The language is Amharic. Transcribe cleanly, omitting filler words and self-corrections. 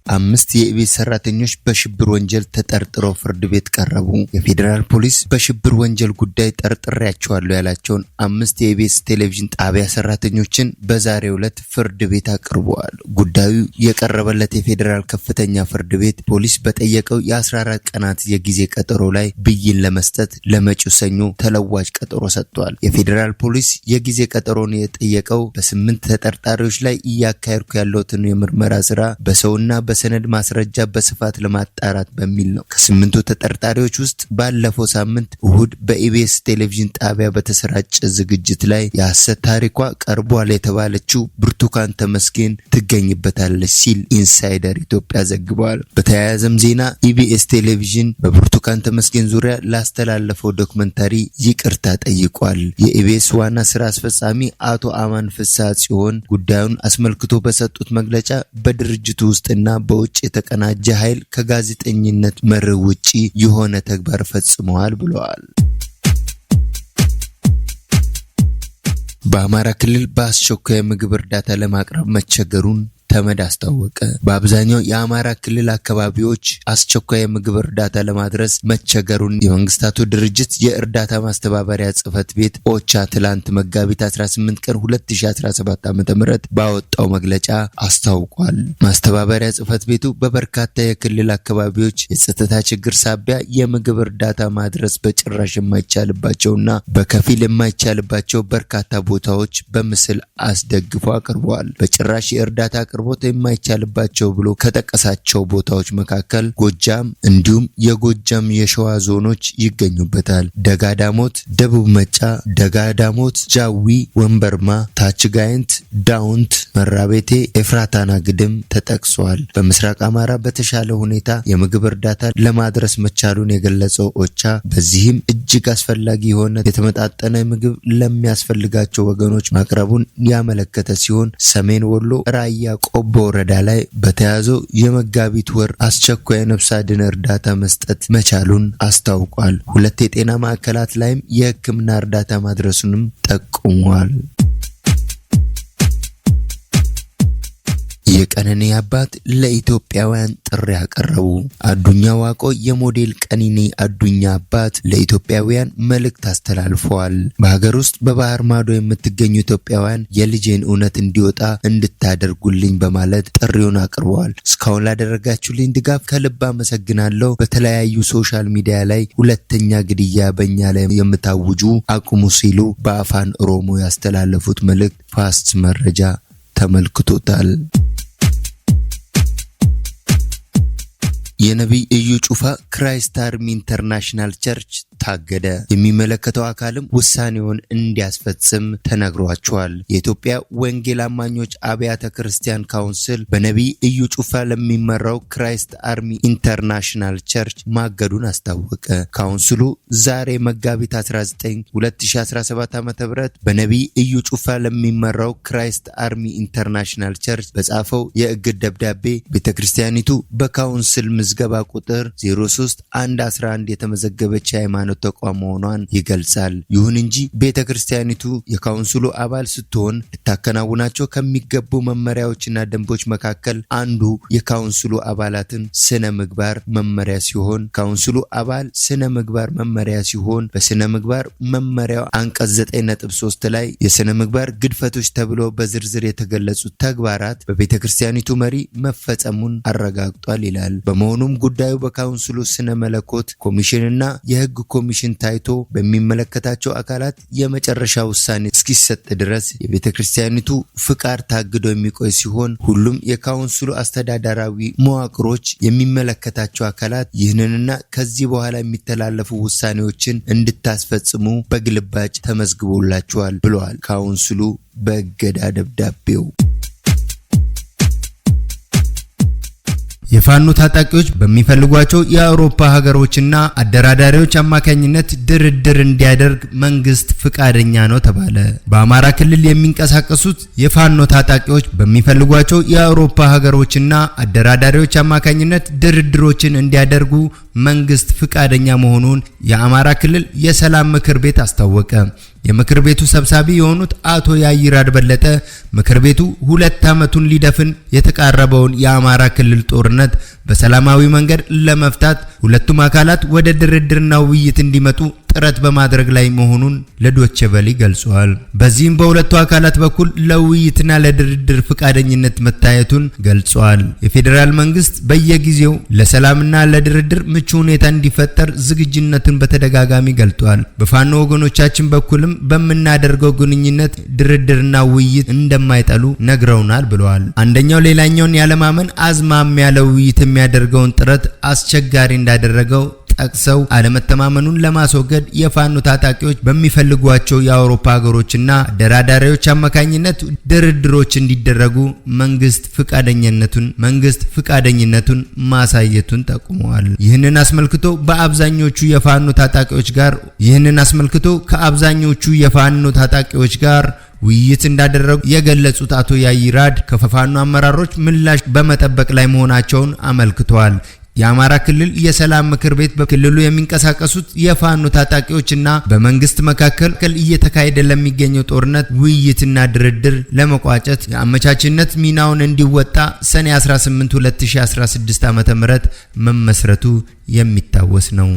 5 የኢቢኤስ ሰራተኞች በሽብር ወንጀል ተጠርጥረው ፍርድ ቤት ቀረቡ። የፌዴራል ፖሊስ በሽብር ወንጀል ጉዳይ ጠርጥሬያቸዋለሁ ያላቸውን 5 የኢቢኤስ ቴሌቪዥን ጣቢያ ሰራተኞችን በዛሬው ዕለት ፍርድ ቤት አቅርበዋል። ጉዳዩ የቀረበለት የፌዴራል ከፍተኛ ፍርድ ቤት ፖሊስ በጠየቀው የ14 ቀናት የጊዜ ቀጠሮ ላይ ብይን ለመስጠት ለመጪው ሰኞ ተለዋጭ ቀጠሮ ሰጥቷል። የፌዴራል ፖሊስ የጊዜ ቀጠሮን የጠየቀው በ8 ተጠርጣሪዎች ላይ እያካሄድኩ ያለውን የምርመራ ስራ በሰውና በሰነድ ማስረጃ በስፋት ለማጣራት በሚል ነው። ከ8ቱ ተጠርጣሪዎች ውስጥ ባለፈው ሳምንት እሁድ በኢቢኤስ ቴሌቪዥን ጣቢያ በተሰራጨ ዝግጅት ላይ የሐሰት ታሪኳ ቀርቧል የተባለችው ብርቱካን ተመስገን ትገኝበታለች ሲል ኢንሳይደር ኢትዮጵያ ዘግቧል። በተያያዘም ዜና ኢቢኤስ ቴሌቪዥን በብርቱካን ተመስገን ዙሪያ ላስተላለፈው ዶክመንታሪ ይቅርታ ጠይቋል። የኢቢኤስ ዋና ስራ አስፈጻሚ አቶ አማን ፍስሐ ጽዮን ጉዳዩን አስመልክቶ በሰጡት መግለጫ በድርጅቱ ውስጥና በውጭ የተቀናጀ ኃይል ከጋዜጠኝነት መርህ ውጪ የሆነ ተግባር ፈጽመዋል ብለዋል። በአማራ ክልል በአስቸኳይ ምግብ እርዳታ ለማቅረብ መቸገሩን ተመድ አስታወቀ። በአብዛኛው የአማራ ክልል አካባቢዎች አስቸኳይ የምግብ እርዳታ ለማድረስ መቸገሩን የመንግስታቱ ድርጅት የእርዳታ ማስተባበሪያ ጽህፈት ቤት ኦቻ ትላንት መጋቢት 18 ቀን 2017 ዓ.ም ባወጣው መግለጫ አስታውቋል። ማስተባበሪያ ጽህፈት ቤቱ በበርካታ የክልል አካባቢዎች የጸጥታ ችግር ሳቢያ የምግብ እርዳታ ማድረስ በጭራሽ የማይቻልባቸውና በከፊል የማይቻልባቸው በርካታ ቦታዎች በምስል አስደግፎ አቅርበዋል። በጭራሽ የእርዳታ አቅርቦት የማይቻልባቸው ብሎ ከጠቀሳቸው ቦታዎች መካከል ጎጃም እንዲሁም የጎጃም የሸዋ ዞኖች ይገኙበታል። ደጋዳሞት፣ ደቡብ መጫ፣ ደጋዳሞት፣ ጃዊ፣ ወንበርማ፣ ታችጋይንት፣ ዳውንት፣ መራቤቴ፣ ኤፍራታና ግድም ተጠቅሷል። በምስራቅ አማራ በተሻለ ሁኔታ የምግብ እርዳታ ለማድረስ መቻሉን የገለጸው ኦቻ በዚህም እጅግ አስፈላጊ የሆነ የተመጣጠነ ምግብ ለሚያስፈልጋቸው ወገኖች ማቅረቡን ያመለከተ ሲሆን ሰሜን ወሎ ራያ ቆቦ ወረዳ ላይ በተያዘው የመጋቢት ወር አስቸኳይ ነፍስ አድን እርዳታ መስጠት መቻሉን አስታውቋል። 2 የጤና ማዕከላት ላይም የሕክምና እርዳታ ማድረሱንም ጠቁሟል። የቀነኒ አባት ለኢትዮጵያውያን ጥሪ ያቀረቡ። አዱኛ ዋቆ የሞዴል ቀነኒ አዱኛ አባት ለኢትዮጵያውያን መልእክት አስተላልፈዋል። በሀገር ውስጥ በባህር ማዶ የምትገኙ ኢትዮጵያውያን የልጄን እውነት እንዲወጣ እንድታደርጉልኝ በማለት ጥሪውን አቅርበዋል። እስካሁን ላደረጋችሁልኝ ድጋፍ ከልብ አመሰግናለሁ። በተለያዩ ሶሻል ሚዲያ ላይ ሁለተኛ ግድያ በእኛ ላይ የምታውጁ አቁሙ ሲሉ በአፋን ኦሮሞ ያስተላለፉት መልእክት ፋስት መረጃ ተመልክቶታል። የነብይ እዩ ጩፋ ክራይስት አርሚ ኢንተርናሽናል ቸርች ታገደ። የሚመለከተው አካልም ውሳኔውን እንዲያስፈጽም ተነግሯቸዋል። የኢትዮጵያ ወንጌል አማኞች አብያተ ክርስቲያን ካውንስል በነብይ እዩ ጩፋ ለሚመራው ክራይስት አርሚ ኢንተርናሽናል ቸርች ማገዱን አስታወቀ። ካውንስሉ ዛሬ መጋቢት 19 2017 ዓ.ም በነብይ እዩ ጩፋ ለሚመራው ክራይስት አርሚ ኢንተርናሽናል ቸርች በጻፈው የእግድ ደብዳቤ ቤተክርስቲያኒቱ በካውንስል ምዝገባ ቁጥር 03111 የተመዘገበች ሃይማኖት ተቋም መሆኗን ይገልጻል። ይሁን እንጂ ቤተክርስቲያኒቱ የካውንስሉ አባል ስትሆን ልታከናውናቸው ከሚገቡ መመሪያዎችና ደንቦች መካከል አንዱ የካውንስሉ አባላትን ስነ ምግባር መመሪያ ሲሆን ካውንስሉ አባል ስነ ምግባር መመሪያ ሲሆን በስነ ምግባር መመሪያው አንቀጽ 9.3 ላይ የስነ ምግባር ግድፈቶች ተብሎ በዝርዝር የተገለጹት ተግባራት በቤተክርስቲያኒቱ መሪ መፈጸሙን አረጋግጧል ይላል። በመሆኑም ጉዳዩ በካውንስሉ ስነ መለኮት ኮሚሽንና የህግ ኮሚሽን ታይቶ በሚመለከታቸው አካላት የመጨረሻ ውሳኔ እስኪሰጥ ድረስ የቤተክርስቲያኒቱ ፍቃድ ታግዶ የሚቆይ ሲሆን ሁሉም የካውንስሉ አስተዳደራዊ መዋቅሮች የሚመለከታቸው አካላት ይህንንና ከዚህ በኋላ የሚተላለፉ ውሳኔዎችን እንድታስፈጽሙ በግልባጭ ተመዝግቦላቸዋል ብለዋል ካውንስሉ በእገዳ ደብዳቤው። የፋኖ ታጣቂዎች በሚፈልጓቸው የአውሮፓ ሀገሮችና አደራዳሪዎች አማካኝነት ድርድር እንዲያደርግ መንግስት ፍቃደኛ ነው ተባለ። በአማራ ክልል የሚንቀሳቀሱት የፋኖ ታጣቂዎች በሚፈልጓቸው የአውሮፓ ሀገሮችና አደራዳሪዎች አማካኝነት ድርድሮችን እንዲያደርጉ መንግስት ፍቃደኛ መሆኑን የአማራ ክልል የሰላም ምክር ቤት አስታወቀ። የምክር ቤቱ ሰብሳቢ የሆኑት አቶ ያይራድ በለጠ ምክር ቤቱ 2 ዓመቱን ሊደፍን የተቃረበውን የአማራ ክልል ጦርነት በሰላማዊ መንገድ ለመፍታት ሁለቱም አካላት ወደ ድርድርና ውይይት እንዲመጡ ጥረት በማድረግ ላይ መሆኑን ለዶቼ ቬለ ገልጸዋል። በዚህም በሁለቱ አካላት በኩል ለውይይትና ለድርድር ፍቃደኝነት መታየቱን ገልጸዋል። የፌዴራል መንግስት በየጊዜው ለሰላምና ለድርድር ምቹ ሁኔታ እንዲፈጠር ዝግጁነቱን በተደጋጋሚ ገልጿል። በፋኖ ወገኖቻችን በኩልም በመናደርገው ግንኙነት ድርድርና ውይይት እንደማይጠሉ ነግረውናል ብለዋል። አንደኛው ሌላኛውን ያለማመን አዝማሚያ ለውይይት የሚያደርገውን ጥረት አስቸጋሪ እንዳደረገው ጠቅሰው አለመተማመኑን ለማስወገድ የፋኖ ታጣቂዎች በሚፈልጓቸው የአውሮፓ ሀገሮችና አደራዳሪዎች አማካኝነት ድርድሮች እንዲደረጉ መንግስት ፍቃደኝነቱን ማሳየቱን ጠቁመዋል። ይህንን አስመልክቶ ከአብዛኞቹ የፋኖ ታጣቂዎች ጋር ውይይት እንዳደረጉ የገለጹት አቶ ያይራድ ከፋኖ አመራሮች ምላሽ በመጠበቅ ላይ መሆናቸውን አመልክተዋል። የአማራ ክልል የሰላም ምክር ቤት በክልሉ የሚንቀሳቀሱት የፋኖ ታጣቂዎችና በመንግስት መካከል እየተካሄደ ለሚገኘው ጦርነት ውይይትና ድርድር ለመቋጨት የአመቻችነት ሚናውን እንዲወጣ ሰኔ 18 2016 ዓ.ም መመስረቱ የሚታወስ ነው።